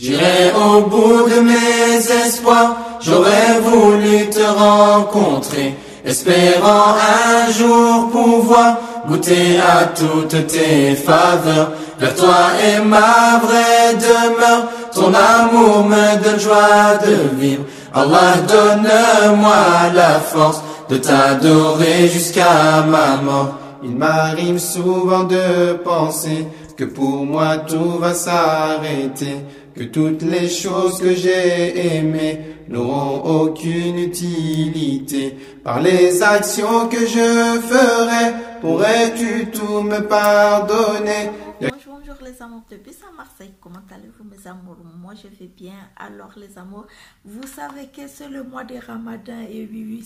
J'irai au bout de mes espoirs, j'aurais voulu te rencontrer, espérant un jour pouvoir goûter à toutes tes faveurs. Vers toi est ma vraie demeure, ton amour me donne joie de vivre. Allah, donne-moi la force de t'adorer jusqu'à ma mort. Il m'arrive souvent de penser que pour moi tout va s'arrêter, que toutes les choses que j'ai aimées n'auront aucune utilité. Par les actions que je ferai, pourrais-tu tout me pardonner? Bonjour les amours de Bis à Marseille, comment allez-vous mes amours? Moi je vais bien. Alors les amours, vous savez que c'est le mois de Ramadan et oui,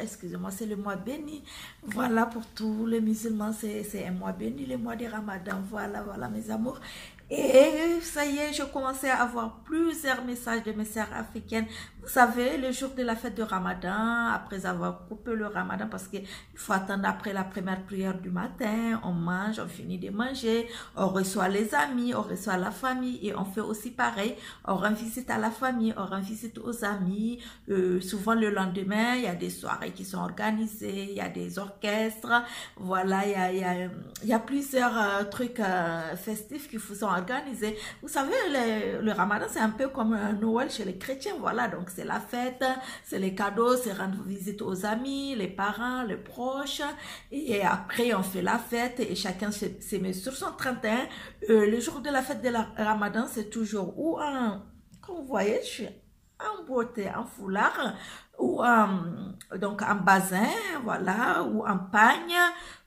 excusez-moi, c'est le mois béni. Voilà, pour tous les musulmans, c'est un mois béni, le mois de Ramadan. Voilà mes amours. Et ça y est, je commençais à avoir plusieurs messages de mes sœurs africaines. Vous savez, le jour de la fête de Ramadan, après avoir coupé le Ramadan, parce qu'il faut attendre après la première prière du matin, on mange, on finit de manger, on reçoit les amis, on reçoit la famille et on fait aussi pareil. On rend visite à la famille, on rend visite aux amis. Souvent le lendemain, il y a des soirées qui sont organisées, il y a des orchestres. Voilà, il y a plusieurs trucs festifs qui sont organisés. Vous savez, le Ramadan, c'est un peu comme un Noël chez les chrétiens. Voilà, donc c'est la fête, c'est les cadeaux, c'est rendre visite aux amis, les parents, les proches. Et après, on fait la fête et chacun se met sur son 31. Le jour de la fête de la Ramadan, c'est toujours ou comme vous voyez, je suis en beauté, en foulard, ou donc en bazin, voilà, ou en pagne,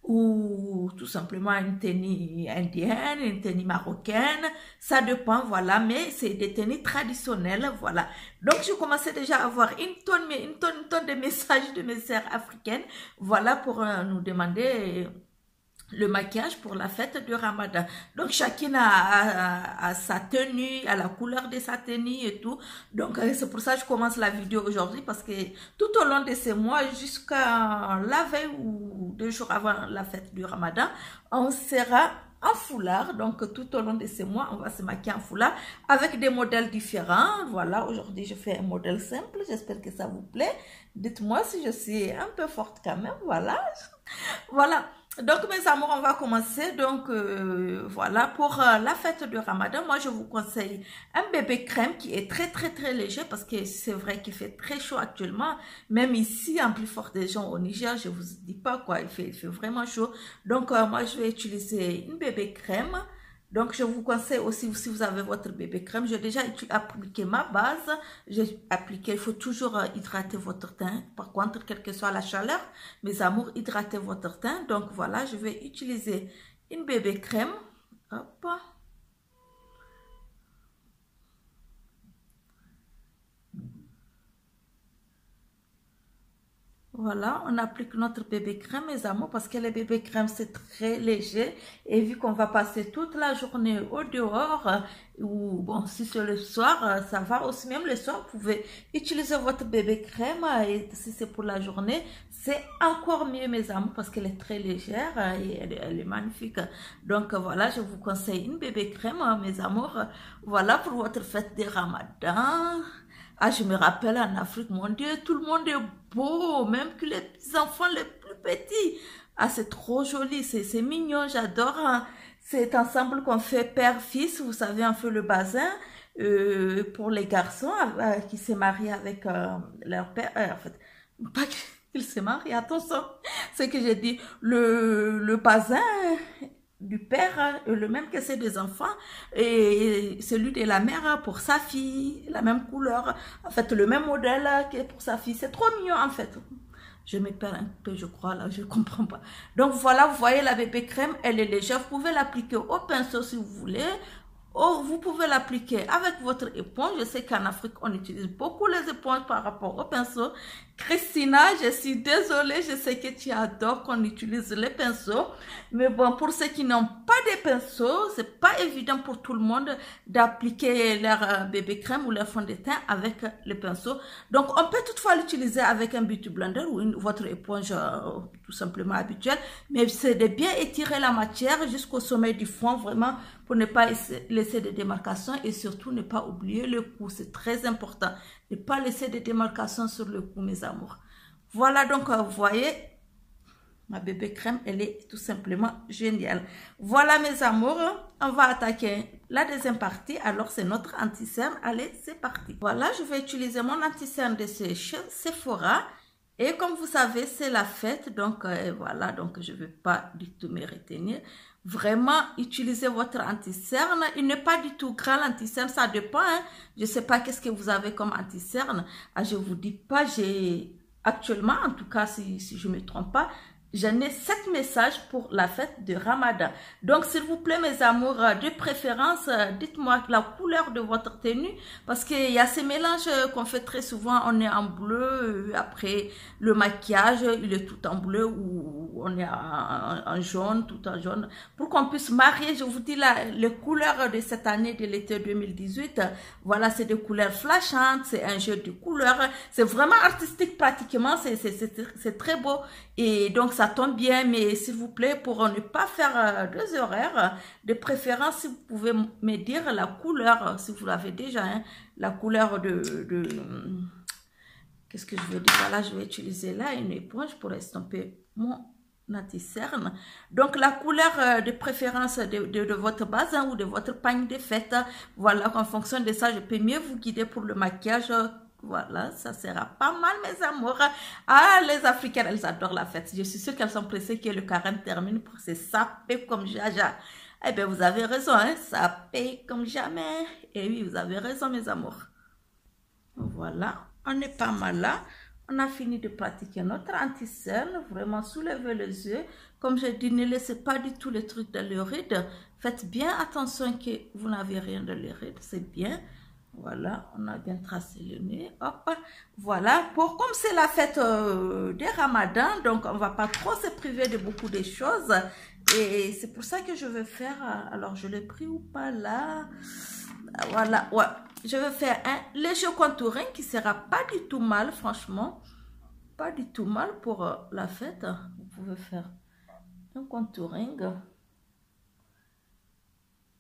ou tout simplement une tenue indienne, une tenue marocaine, ça dépend, voilà, mais c'est des tenues traditionnelles, voilà. Donc, je commençais déjà à avoir une tonne de messages de mes sœurs africaines, voilà, pour nous demander le maquillage pour la fête du Ramadan. Donc, chacune a sa tenue, a la couleur de sa tenue et tout. Donc, c'est pour ça que je commence la vidéo aujourd'hui parce que tout au long de ces mois, jusqu'à la veille ou 2 jours avant la fête du Ramadan, on sera en foulard. Donc, tout au long de ces mois, on va se maquiller en foulard avec des modèles différents. Voilà, aujourd'hui, je fais un modèle simple. J'espère que ça vous plaît. Dites-moi si je suis un peu forte quand même. Voilà. Voilà. Donc mes amours, on va commencer. Donc voilà, pour la fête de Ramadan, moi je vous conseille un bébé crème qui est très léger parce que c'est vrai qu'il fait très chaud actuellement. Même ici, en plus fort des gens au Niger, je vous dis pas quoi, il fait vraiment chaud. Donc moi je vais utiliser une bébé crème. Donc, je vous conseille aussi, si vous avez votre bébé crème, j'ai déjà appliqué ma base. J'ai appliqué, il faut toujours hydrater votre teint. Par contre, quelle que soit la chaleur, mes amours, hydratez votre teint. Donc, voilà, je vais utiliser une bébé crème. Hop. Voilà, on applique notre bébé crème, mes amours, parce que le bébé crème, c'est très léger. Et vu qu'on va passer toute la journée au dehors, ou bon, si c'est le soir, ça va aussi. Même le soir, vous pouvez utiliser votre bébé crème. Et si c'est pour la journée, c'est encore mieux, mes amours, parce qu'elle est très légère et elle est magnifique. Donc voilà, je vous conseille une bébé crème, mes amours. Voilà pour votre fête de Ramadan. Ah, je me rappelle en Afrique, mon Dieu, tout le monde est beau, même que les petits enfants les plus petits. Ah, c'est trop joli, c'est mignon, j'adore. Hein. C'est ensemble qu'on fait père-fils, vous savez, on fait le bazin pour les garçons qui se marient avec leur père. En fait, pas qu'ils se marient, attention, c'est que j'ai dit, le bazin du père, le même que c'est des enfants, et celui de la mère pour sa fille, la même couleur, en fait, le même modèle que pour sa fille. C'est trop mignon, en fait. Je me perds un peu, je crois, là, je comprends pas. Donc, voilà, vous voyez, la bébé crème, elle est légère. Vous pouvez l'appliquer au pinceau si vous voulez. Ou vous pouvez l'appliquer avec votre éponge. Je sais qu'en Afrique, on utilise beaucoup les éponges par rapport au pinceau. Christina, je suis désolée, je sais que tu adores qu'on utilise les pinceaux. Mais bon, pour ceux qui n'ont pas de pinceaux, c'est pas évident pour tout le monde d'appliquer leur bébé crème ou leur fond de teint avec le pinceau. Donc, on peut toutefois l'utiliser avec un beauty blender ou votre éponge tout simplement habituel. Mais c'est de bien étirer la matière jusqu'au sommet du front, vraiment, pour ne pas laisser de démarcations et surtout ne pas oublier le cou. C'est très important. Ne pas laisser de démarcations sur le cou, mes amours. Voilà, donc, vous voyez, ma bébé crème, elle est tout simplement géniale. Voilà, mes amours, on va attaquer la deuxième partie. Alors, c'est notre anti-cerne. Allez, c'est parti. Voilà, je vais utiliser mon anti-cerne de chez Sephora. Et comme vous savez, c'est la fête. Donc, voilà, donc je ne vais pas du tout me retenir. Vraiment, utilisez votre anti-cerne. Il n'est pas du tout grand, l'anti-cerne. Ça dépend, hein. Je ne sais pas qu'est-ce que vous avez comme anti-cerne. Ah, je ne vous dis pas, j'ai actuellement, en tout cas, si je ne me trompe pas, j'en ai 7 messages pour la fête de Ramadan. Donc, s'il vous plaît, mes amours, de préférence, dites-moi la couleur de votre tenue. Parce qu'il y a ces mélanges qu'on fait très souvent. On est en bleu, après le maquillage, il est tout en bleu ou on est en jaune, tout en jaune. Pour qu'on puisse marier, je vous dis, les couleurs de cette année de l'été 2018, voilà, c'est des couleurs flashantes, c'est un jeu de couleurs. C'est vraiment artistique pratiquement, c'est très beau. Et donc, ça tombe bien, mais s'il vous plaît, pour ne pas faire 2 horaires, de préférence, si vous pouvez me dire la couleur, si vous l'avez déjà, hein, la couleur qu'est-ce que je veux dire? Voilà, je vais utiliser là une éponge pour estomper mon anti-cerne. Donc, la couleur de préférence de votre base, hein, ou de votre pagne de fête, voilà, en fonction de ça, je peux mieux vous guider pour le maquillage. Voilà, ça sera pas mal, mes amours. Ah, les Africaines, elles adorent la fête. Je suis sûre qu'elles sont pressées que le carême termine pour se saper comme jaja. Eh bien, vous avez raison, hein, saper comme jamais. Et oui, vous avez raison, mes amours. Voilà, on est pas mal là. On a fini de pratiquer notre anti-cerne. Vraiment, soulevez les yeux. Comme je dis, ne laissez pas du tout les trucs dans les rides. Faites bien attention que vous n'avez rien dans les rides. C'est bien. Voilà, on a bien tracé le nez. Hop, voilà. Comme c'est la fête des Ramadan, donc on va pas trop se priver de beaucoup de choses. Et c'est pour ça que je vais faire. Alors, je l'ai pris ou pas là? Voilà, ouais. Je vais faire un léger contouring qui sera pas du tout mal, franchement. Pas du tout mal pour la fête. Vous pouvez faire un contouring.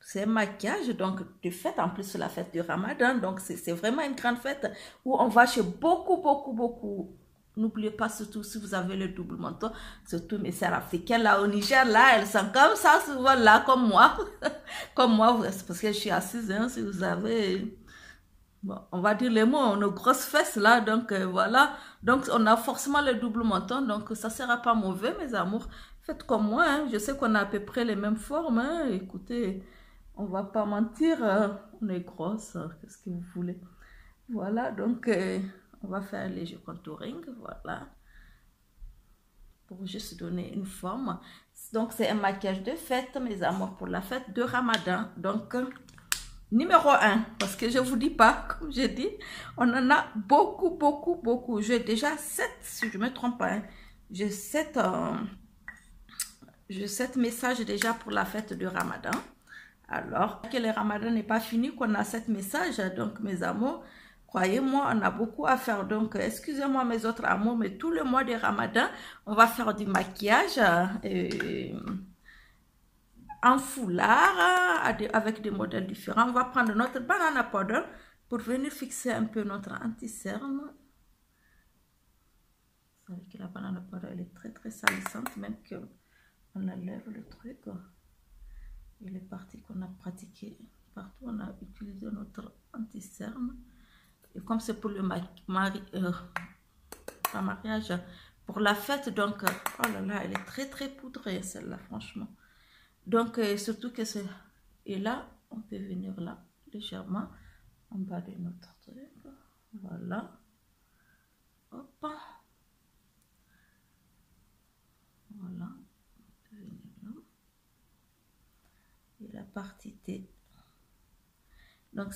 C'est un maquillage, donc de fête, en plus c'est la fête du Ramadan, donc c'est vraiment une grande fête où on va chez beaucoup. N'oubliez pas, surtout si vous avez le double menton, surtout mes sœurs africaines là au Niger, là, elles sont comme ça souvent là, comme moi. Comme moi, c'est parce que je suis assise, hein, si vous avez, bon, on va dire les mots, nos grosses fesses là, donc voilà. Donc on a forcément le double menton, donc ça ne sera pas mauvais, mes amours. Faites comme moi, hein. Je sais qu'on a à peu près les mêmes formes, hein. Écoutez, on va pas mentir, on est grosse, qu'est-ce que vous voulez. Voilà, donc on va faire un léger contouring, voilà, pour juste donner une forme. Donc c'est un maquillage de fête, mes amours, pour la fête de Ramadan. Donc numéro 1, parce que je vous dis pas, comme j'ai dit, on en a beaucoup. J'ai déjà 7, si je me trompe pas, hein. J'ai 7 messages déjà pour la fête de Ramadan. Alors que le Ramadan n'est pas fini, qu'on a 7 messages, donc mes amours, croyez-moi, on a beaucoup à faire. Donc, excusez-moi mes autres amours, mais tout le mois de Ramadan, on va faire du maquillage en foulard, avec des modèles différents. On va prendre notre banana powder pour venir fixer un peu notre anti-cerne. Vous savez que la banana powder, elle est très salissante, même qu'on enlève le truc. Et les parties qu'on a pratiquées partout, on a utilisé notre anti-cerne. Et comme c'est pour le mariage, pour la fête, donc, oh là là, elle est très poudrée, celle-là, franchement. Donc, surtout que c'est... Et là, on peut venir là, légèrement, en bas de notre truc. Voilà. Hop. Voilà. La partie T. Donc,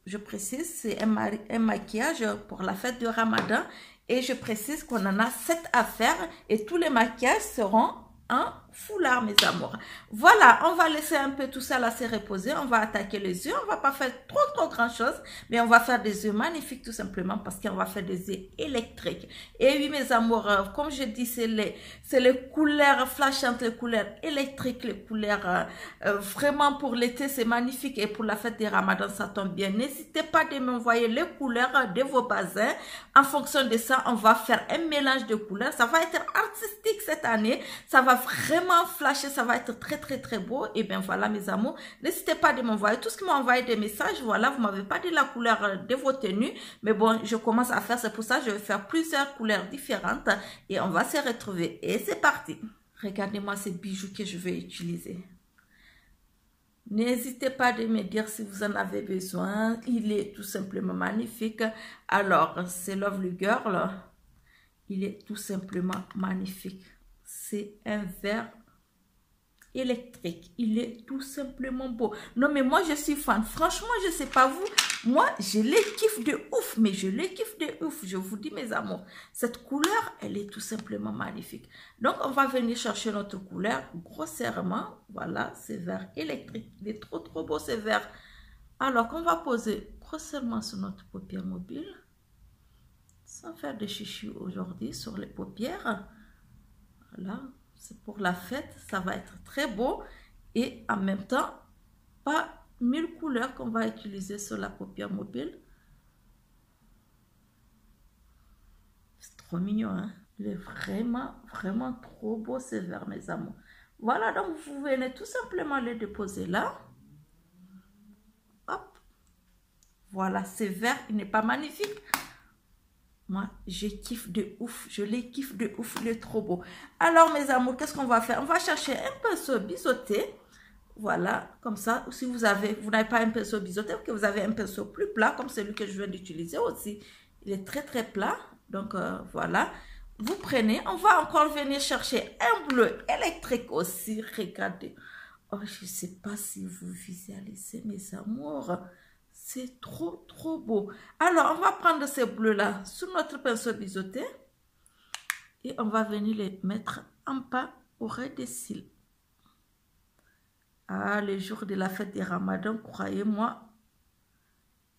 je précise, c'est un maquillage pour la fête de Ramadan. Et je précise qu'on en a 7 à faire. Et tous les maquillages seront en foulard, mes amours. Voilà, on va laisser un peu tout ça là se reposer. On va attaquer les œufs. On va pas faire trop grand chose, mais on va faire des œufs magnifiques tout simplement parce qu'on va faire des œufs électriques. Et oui, mes amours, comme je dis, c'est les couleurs flashantes, les couleurs électriques, les couleurs vraiment pour l'été, c'est magnifique. Et pour la fête des Ramadan, ça tombe bien. N'hésitez pas de m'envoyer les couleurs de vos bazins. En fonction de ça, on va faire un mélange de couleurs. Ça va être artistique cette année. Ça va vraiment flasher. Ça va être très beau. Et bien voilà, mes amours. N'hésitez pas de m'envoyer. Tout ce qui m'a envoyé des messages, voilà, vous m'avez pas dit la couleur de vos tenues. Mais bon, je commence à faire. C'est pour ça que je vais faire plusieurs couleurs différentes. Et on va se retrouver. Et c'est parti. Regardez-moi ces bijoux que je vais utiliser. N'hésitez pas de me dire si vous en avez besoin. Il est tout simplement magnifique. Alors, c'est Lovely Girl. Il est tout simplement magnifique. C'est un verre électrique. Il est tout simplement beau. Non, mais moi, je suis fan. Franchement, je ne sais pas vous. Moi, je les kiffe de ouf. Mais je les kiffe de ouf. Je vous dis, mes amours. Cette couleur, elle est tout simplement magnifique. Donc, on va venir chercher notre couleur grossièrement. Voilà, ce verre électrique. Il est trop beau, ce verre. Alors, qu'on va poser grossièrement sur notre paupière mobile. Sans faire de chichi aujourd'hui sur les paupières. Voilà. C'est pour la fête, ça va être très beau et en même temps, pas 1000 couleurs qu'on va utiliser sur la paupière mobile. C'est trop mignon, hein? Il est vraiment trop beau ce verre, mes amours. Voilà, donc vous venez tout simplement le déposer là. Hop. Voilà, ce verre, il n'est pas magnifique? Moi, je kiffe de ouf. Je les kiffe de ouf. Il est trop beau. Alors, mes amours, qu'est-ce qu'on va faire? On va chercher un pinceau biseauté. Voilà, comme ça. Si vous n'avez pas un pinceau biseauté, que vous avez un pinceau plus plat, comme celui que je viens d'utiliser aussi. Il est très plat. Donc, voilà. Vous prenez. On va encore venir chercher un bleu électrique aussi. Regardez. Oh, je ne sais pas si vous visualisez, mes amours. C'est trop beau. Alors, on va prendre ces bleus-là sur notre pinceau biseauté. Et on va venir les mettre en bas au ras des cils. Ah, le jour de la fête des Ramadan, croyez-moi,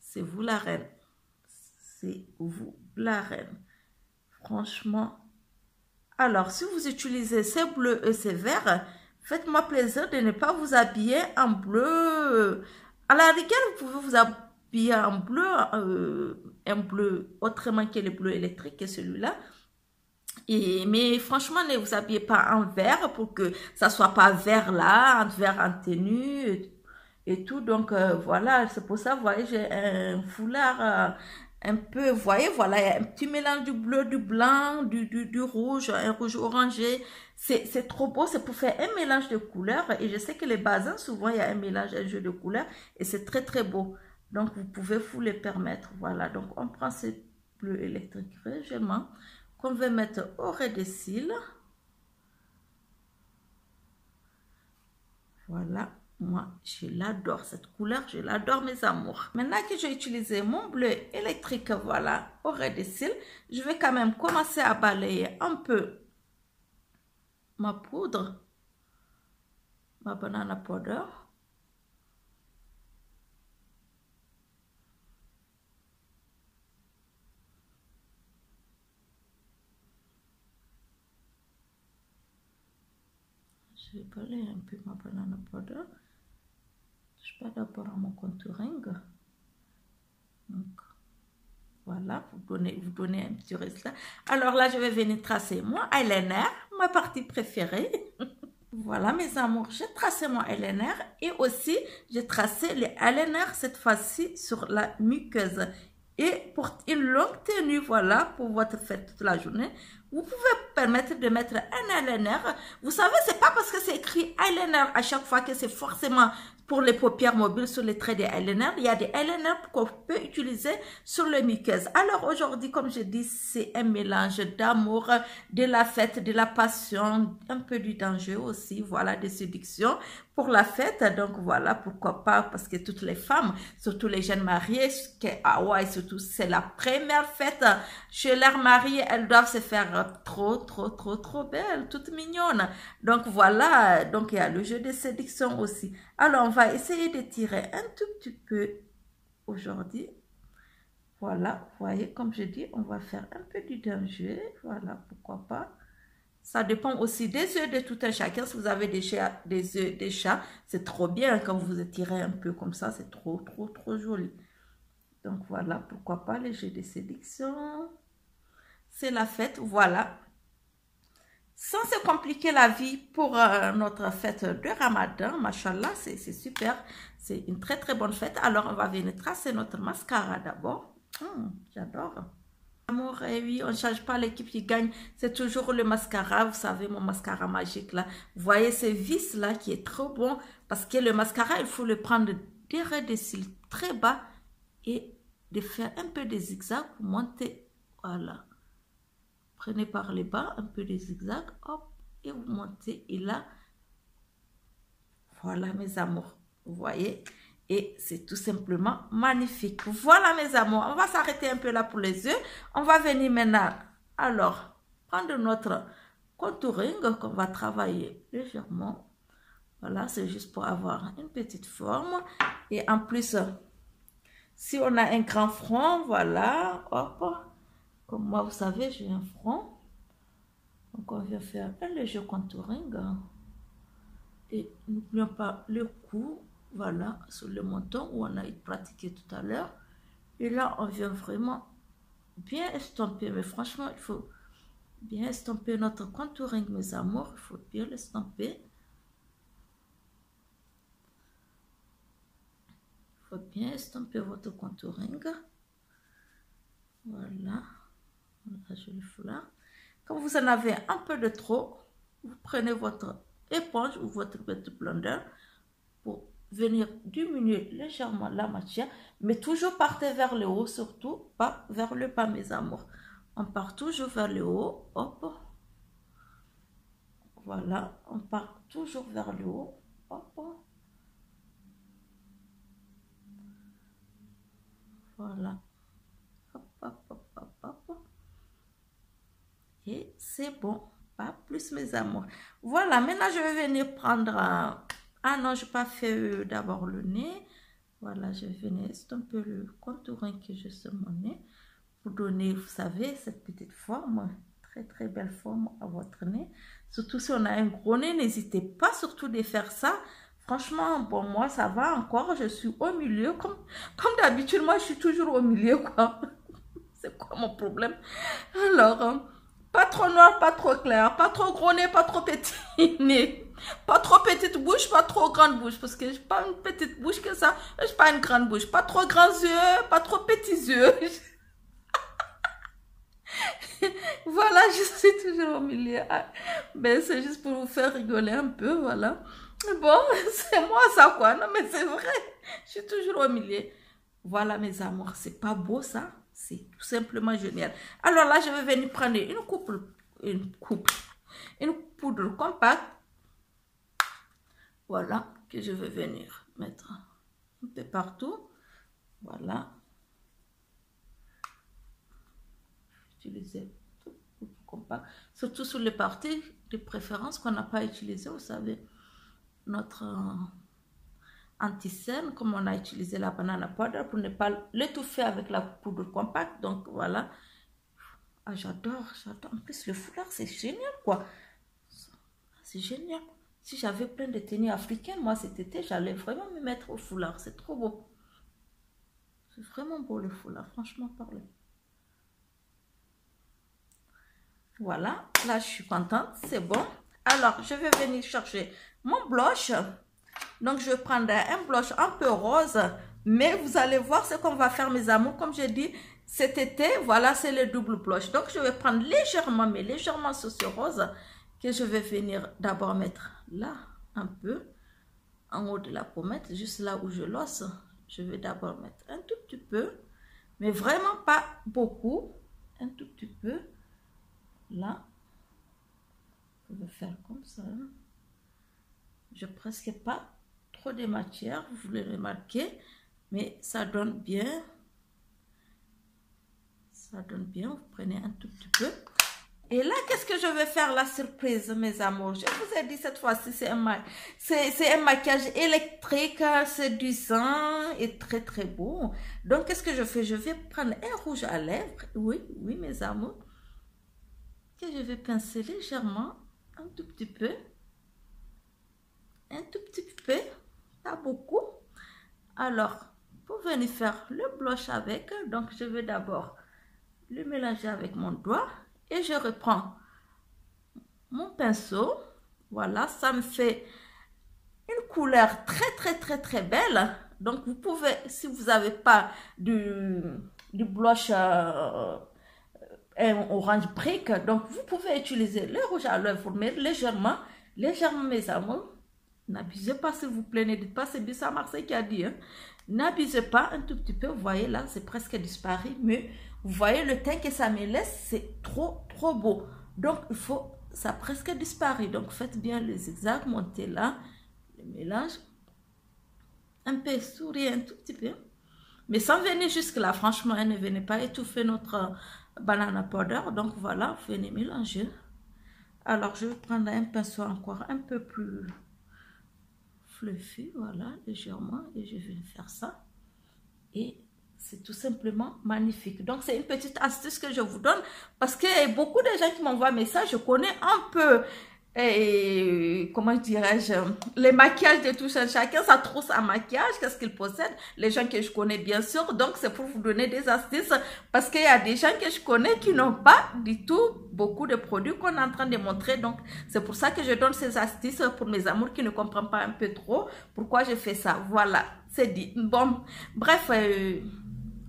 c'est vous la reine. C'est vous la reine. Franchement. Alors, si vous utilisez ces bleus et ces verts, faites-moi plaisir de ne pas vous habiller en bleu. À la rigueur, vous pouvez vous habiller en bleu, un bleu autrement que le bleu électrique, que celui-là. Mais franchement, ne vous habillez pas en vert pour que ça soit pas vert là, vert en tenue et tout. Donc voilà, c'est pour ça, vous voyez, j'ai un foulard un peu, vous voyez, voilà, il y a un petit mélange du bleu, du blanc, du rouge, un rouge orangé. C'est trop beau, c'est pour faire un mélange de couleurs. Et je sais que les bazins, souvent, il y a un mélange, un jeu de couleurs. Et c'est très beau. Donc, vous pouvez vous les permettre. Voilà, donc on prend ces bleus électriques légèrement qu'on va mettre au ras des cils. Voilà. Moi, je l'adore, cette couleur, je l'adore, mes amours. Maintenant que j'ai utilisé mon bleu électrique, voilà, au ras des cils, je vais quand même commencer à balayer un peu ma poudre, ma banana powder. Je vais balayer un peu ma banana powder. Je vais d'abord à mon contouring. Donc, voilà, vous donnez un petit résultat. Alors là, je vais venir tracer mon eyeliner, ma partie préférée. Voilà, mes amours, j'ai tracé mon eyeliner et aussi, j'ai tracé les eyeliner cette fois-ci sur la muqueuse. Et pour une longue tenue, voilà, pour votre fête toute la journée, vous pouvez permettre de mettre un eyeliner. Vous savez, c'est pas parce que c'est écrit eyeliner à chaque fois que c'est forcément pour les paupières mobiles sur les traits des eyeliner. Il y a des eyeliners qu'on peut utiliser sur le muqueuse. Alors aujourd'hui, comme je dis, c'est un mélange d'amour, de la fête, de la passion, un peu du danger aussi, voilà, de séduction pour la fête. Donc voilà, pourquoi pas, parce que toutes les femmes, surtout les jeunes mariées, à Hawaï surtout, c'est la première fête chez leurs mariés, elles doivent se faire l'air trop belle, toute mignonne. Donc voilà, donc il y a le jeu de séduction aussi. Alors on va essayer de tirer un tout petit peu aujourd'hui. Voilà, vous voyez, comme je dis, on va faire un peu du danger. Voilà, pourquoi pas. Ça dépend aussi des œufs de tout un chacun. Si vous avez des œufs des chats, c'est trop bien quand vous étirez un peu comme ça. C'est trop joli. Donc voilà, pourquoi pas les jeux de séduction. C'est la fête, voilà. Sans se compliquer la vie pour notre fête de Ramadan, machallah, c'est super. C'est une très bonne fête. Alors on va venir tracer notre mascara d'abord. J'adore. Amour, et oui, on ne change pas l'équipe qui gagne. C'est toujours le mascara. Vous savez, mon mascara magique là. Vous voyez ce vis là qui est trop bon. Parce que le mascara, il faut le prendre derrière des cils très bas. Et de faire un peu de zigzag pour monter. Voilà. Prenez par les bas un peu de zigzag. Hop. Et vous montez. Et là. Voilà mes amours. Vous voyez. Et c'est tout simplement magnifique. Voilà mes amours, on va s'arrêter un peu là pour les yeux. On va venir maintenant, alors, prendre notre contouring qu'on va travailler légèrement. Voilà, c'est juste pour avoir une petite forme. Et en plus, si on a un grand front, voilà, hop. Comme moi, vous savez, j'ai un front. Donc on vient faire un léger contouring. Et n'oublions pas le cou. Voilà, sur le menton où on a pratiqué tout à l'heure. Et là, on vient vraiment bien estomper. Mais franchement, il faut bien estomper notre contouring, mes amours. Il faut bien l'estomper. Il faut bien estomper votre contouring. Voilà. Voilà, je le fous là. Quand vous en avez un peu de trop, vous prenez votre éponge ou votre petit blender pour venir diminuer légèrement la matière, mais toujours partez vers le haut, surtout pas vers le bas, mes amours. On part toujours vers le haut, hop. Voilà, on part toujours vers le haut, hop. Voilà. Hop, hop, hop, hop, hop. Et c'est bon, pas plus, mes amours. Voilà, maintenant je vais venir prendre ah non, je n'ai pas fait d'abord le nez. Voilà, je vais venir estomper le contouring que j'ai sur mon nez pour donner, vous savez, cette petite forme, très belle forme à votre nez. Surtout si on a un gros nez, n'hésitez pas surtout de faire ça. Franchement, bon, moi, ça va encore, je suis au milieu. Comme d'habitude, moi, je suis toujours au milieu, quoi. C'est quoi mon problème? Alors, pas trop noir, pas trop clair, pas trop gros nez, pas trop petit nez. Pas trop petite bouche, pas trop grande bouche. Parce que je n'ai pas une petite bouche que ça. Je n'ai pas une grande bouche. Pas trop grands yeux, pas trop petits yeux. Voilà, je suis toujours au milieu. Ben, c'est juste pour vous faire rigoler un peu, voilà. Bon, c'est moi ça, quoi. Non, mais c'est vrai. Je suis toujours au milieu. Voilà, mes amours. C'est pas beau, ça? C'est tout simplement génial. Alors là, je vais venir prendre une poudre compacte. Voilà, que je vais venir mettre un peu partout. Voilà. Utiliser tout compact. Surtout sur les parties de préférence qu'on n'a pas utilisé. Vous savez, notre anti-cerne, comme on a utilisé la banana powder pour ne pas l'étouffer avec la poudre compacte. Donc voilà. Ah, j'adore. En plus, le foulard, c'est génial, quoi. C'est génial. Si j'avais plein de tenues africaines, moi cet été, j'allais vraiment me mettre au foulard. C'est trop beau. C'est vraiment beau le foulard, franchement parler. Voilà, là je suis contente, c'est bon. Alors, je vais venir chercher mon blush. Donc, je vais prendre un blush un peu rose. Mais vous allez voir ce qu'on va faire, mes amours. Comme j'ai dit, cet été, voilà, c'est le double blush. Donc, je vais prendre légèrement, mais légèrement sur ce rose que je vais venir d'abord mettre là, un peu, en haut de la pommette, juste là où je l'osse. Je vais d'abord mettre un tout petit peu, mais vraiment pas beaucoup. Un tout petit peu. Là, je vais faire comme ça. Je presque pas trop de matière, vous le remarquez, mais ça donne bien. Ça donne bien. Vous prenez un tout petit peu. Et là, qu'est-ce que je vais faire la surprise, mes amours? Je vous ai dit cette fois-ci, c'est un maquillage électrique, séduisant et très très beau. Donc, qu'est-ce que je fais? Je vais prendre un rouge à lèvres. Oui, oui, mes amours. Que je vais pincer légèrement, un tout petit peu. Un tout petit peu, pas beaucoup. Alors, pour venir faire le blush avec, donc je vais d'abord le mélanger avec mon doigt et je reprends mon pinceau. Voilà, ça me fait une couleur très belle. Donc vous pouvez, si vous n'avez pas du blush orange brick, donc vous pouvez utiliser le rouge à lèvres, mais légèrement mes amours. N'abusez pas s'il vous plaît, ne dites pas c'est Bissa Marseille qui a dit, hein. N'abusez pas un tout petit peu, vous voyez là c'est presque disparu, mais vous voyez le teint que ça me laisse, c'est trop beau. Donc il faut, ça a presque disparu, donc faites bien le zigzag, montez là, le mélange, un peu sourire un tout petit peu, mais sans venir jusque là, franchement, ne venez pas étouffer notre banana powder, donc voilà, vous venez mélanger. Alors je vais prendre un pinceau encore un peu plus fluffy, voilà, légèrement, et je vais faire ça, et c'est tout simplement magnifique. Donc c'est une petite astuce que je vous donne, parce que beaucoup de gens qui m'envoient un message, je connais un peu, comment dirais-je, les maquillages de tout chacun, ça trousse à maquillage, qu'est-ce qu'il possède, les gens que je connais bien sûr, donc c'est pour vous donner des astuces, parce qu'il y a des gens que je connais qui n'ont pas du tout beaucoup de produits qu'on est en train de montrer, donc c'est pour ça que je donne ces astuces pour mes amours qui ne comprennent pas un peu trop pourquoi je fais ça. Voilà, c'est dit. Bon, bref,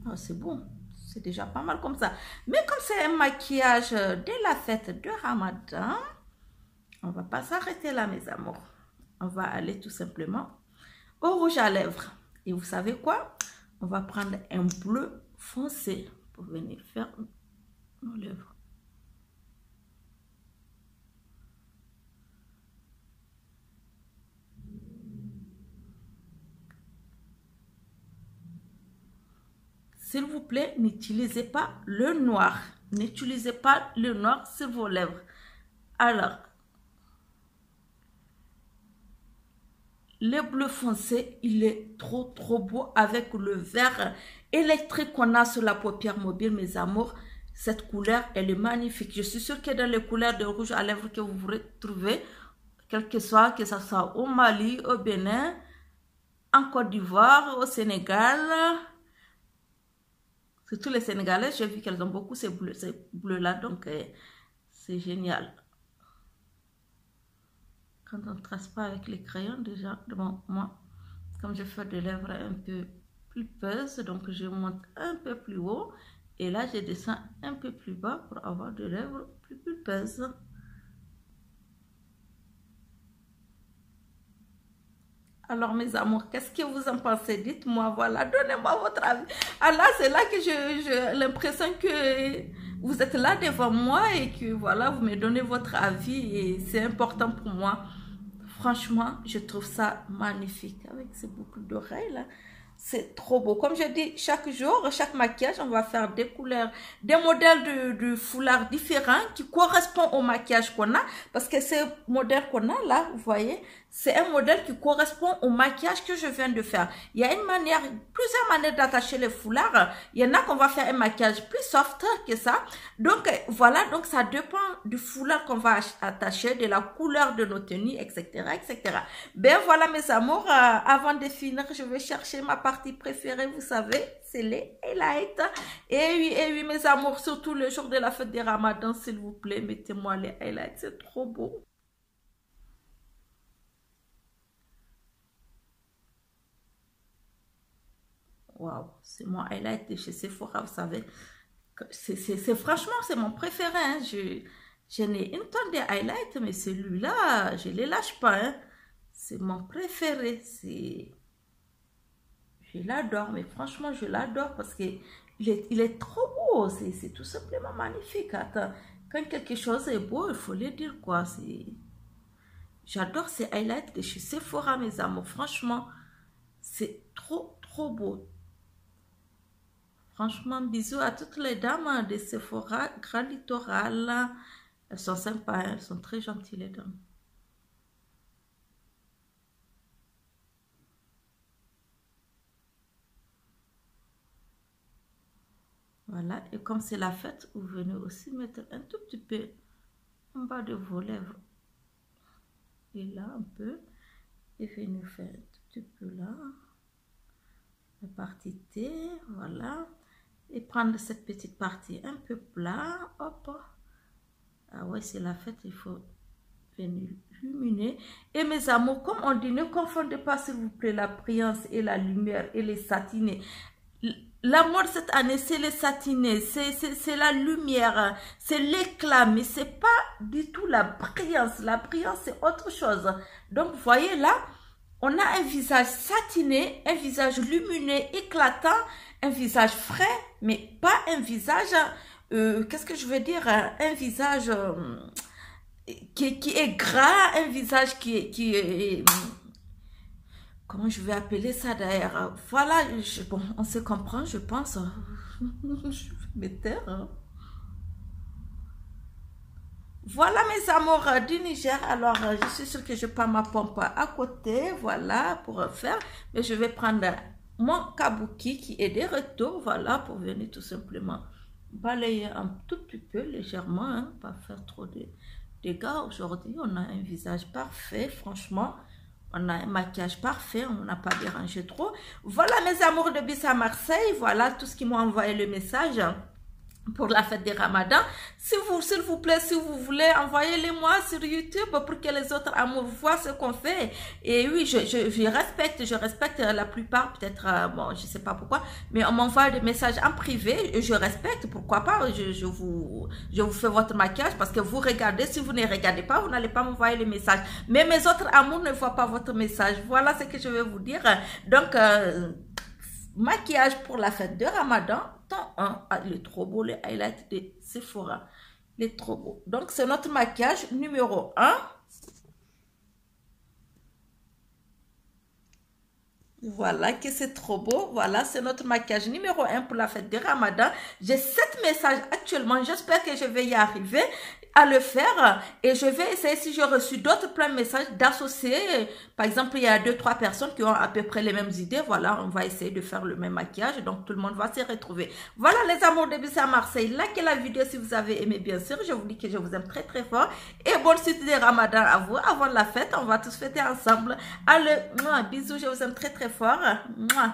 oh, c'est bon, c'est déjà pas mal comme ça, mais comme c'est un maquillage de la fête de Ramadan, on va pas s'arrêter là, mes amours. On va aller tout simplement au rouge à lèvres. Et vous savez quoi? On va prendre un bleu foncé pour venir faire nos lèvres. S'il vous plaît, n'utilisez pas le noir. N'utilisez pas le noir sur vos lèvres. Alors, le bleu foncé, il est trop beau avec le vert électrique qu'on a sur la paupière mobile, mes amours. Cette couleur, elle est magnifique. Je suis sûre que dans les couleurs de rouge à lèvres que vous pourrez trouver, quel que ce soit au Mali, au Bénin, en Côte d'Ivoire, au Sénégal, surtout les Sénégalais, j'ai vu qu'elles ont beaucoup ces bleus-là, donc c'est génial. Quand on ne trace pas avec les crayons, déjà, bon, moi, comme je fais des lèvres un peu plus pulpeuses, donc je monte un peu plus haut, et là, je descends un peu plus bas pour avoir des lèvres plus pulpeuses. Alors, mes amours, qu'est-ce que vous en pensez? Dites-moi, voilà, donnez-moi votre avis. Alors, c'est là que j'ai l'impression que vous êtes là devant moi et que, voilà, vous me donnez votre avis et c'est important pour moi. Franchement, je trouve ça magnifique avec ces boucles d'oreilles là. C'est trop beau. Comme je dis, chaque jour, chaque maquillage, on va faire des couleurs, des modèles de foulards différents qui correspondent au maquillage qu'on a. Parce que ces modèles qu'on a là, vous voyez, c'est un modèle qui correspond au maquillage que je viens de faire. Il y a plusieurs manières d'attacher les foulards. Il y en a qu'on va faire un maquillage plus soft que ça. Donc, voilà, donc ça dépend du foulard qu'on va attacher, de la couleur de nos tenues, etc., etc. Ben voilà, mes amours, avant de finir, je vais chercher ma partie préférée, vous savez, c'est les highlights. Et oui, mes amours, surtout le jour de la fête des Ramadan, s'il vous plaît, mettez-moi les highlights, c'est trop beau. Waouh, c'est mon highlight de chez Sephora, vous savez. Franchement, c'est mon préféré. Hein. Je n'ai une tonne de highlights, mais celui-là, je ne les lâche pas. Hein. C'est mon préféré. Je l'adore, mais franchement, je l'adore parce qu'il est trop beau. C'est tout simplement magnifique. Attends, quand quelque chose est beau, il faut le dire quoi. J'adore ces highlights de chez Sephora, mes amours. Franchement, c'est trop beau. Franchement, bisous à toutes les dames de Sephora, Grand Littoral, Elles sont sympas, hein, elles sont très gentilles les dames. Voilà, et comme c'est la fête, vous venez aussi mettre un tout petit peu en bas de vos lèvres. Et là, un peu. Et venez faire un tout petit peu là. La partie T, voilà. Et prendre cette petite partie un peu plat. Hop. Ah ouais, c'est la fête, il faut venir illuminer. Et mes amours, comme on dit, ne confondez pas s'il vous plaît la brillance et la lumière et les satinés. La mode cette année, c'est les satinés, c'est la lumière, c'est l'éclat, mais c'est pas du tout la brillance. La brillance, c'est autre chose. Donc, vous voyez là, on a un visage satiné, un visage lumineux, éclatant, un visage frais, mais pas un visage, qu'est-ce que je veux dire, un visage qui est gras, un visage qui est comment je vais appeler ça d'ailleurs? Voilà, bon, on se comprend, je pense. Je vais me taire. Hein. Voilà mes amours du Niger. Alors, je suis sûre que je prends ma pompe à côté, voilà, pour faire. Mais je vais prendre mon kabuki qui est de retour, voilà, pour venir tout simplement balayer un tout petit peu, légèrement, hein, pas faire trop de dégâts. Aujourd'hui, on a un visage parfait, franchement. On a un maquillage parfait, on n'a pas dérangé trop. Voilà mes amours de Bis à Marseille. Voilà tout ce qui m'a envoyé le message pour la fête des Ramadan. S'il vous plaît, si vous voulez, envoyez-les-moi sur YouTube pour que les autres amours voient ce qu'on fait. Et oui, je respecte la plupart, peut-être, bon, je sais pas pourquoi, mais on m'envoie des messages en privé, je respecte, pourquoi pas, je vous fais votre maquillage parce que vous regardez, si vous ne regardez pas, vous n'allez pas m'envoyer les messages. Mais mes autres amours ne voient pas votre message. Voilà ce que je vais vous dire. Donc, maquillage pour la fête de Ramadan. Il est trop beau, le highlight de Sephora. Il est trop beau. Donc, c'est notre maquillage numéro 1. Voilà, que c'est trop beau. Voilà, c'est notre maquillage numéro 1 pour la fête de Ramadan. J'ai 7 messages actuellement. J'espère que je vais y arriver à le faire. Et je vais essayer, si j'ai reçu d'autres plein de messages, d'associer. Par exemple, il y a 2-3 personnes qui ont à peu près les mêmes idées. Voilà, on va essayer de faire le même maquillage. Donc, tout le monde va se retrouver. Voilà, les amours de Bis à Marseille. Likez la vidéo si vous avez aimé, bien sûr. Je vous dis que je vous aime très, très fort. Et bonne suite de Ramadan à vous. Avant la fête, on va tous fêter ensemble. Allez, bisous, je vous aime très, très fort. Mouah.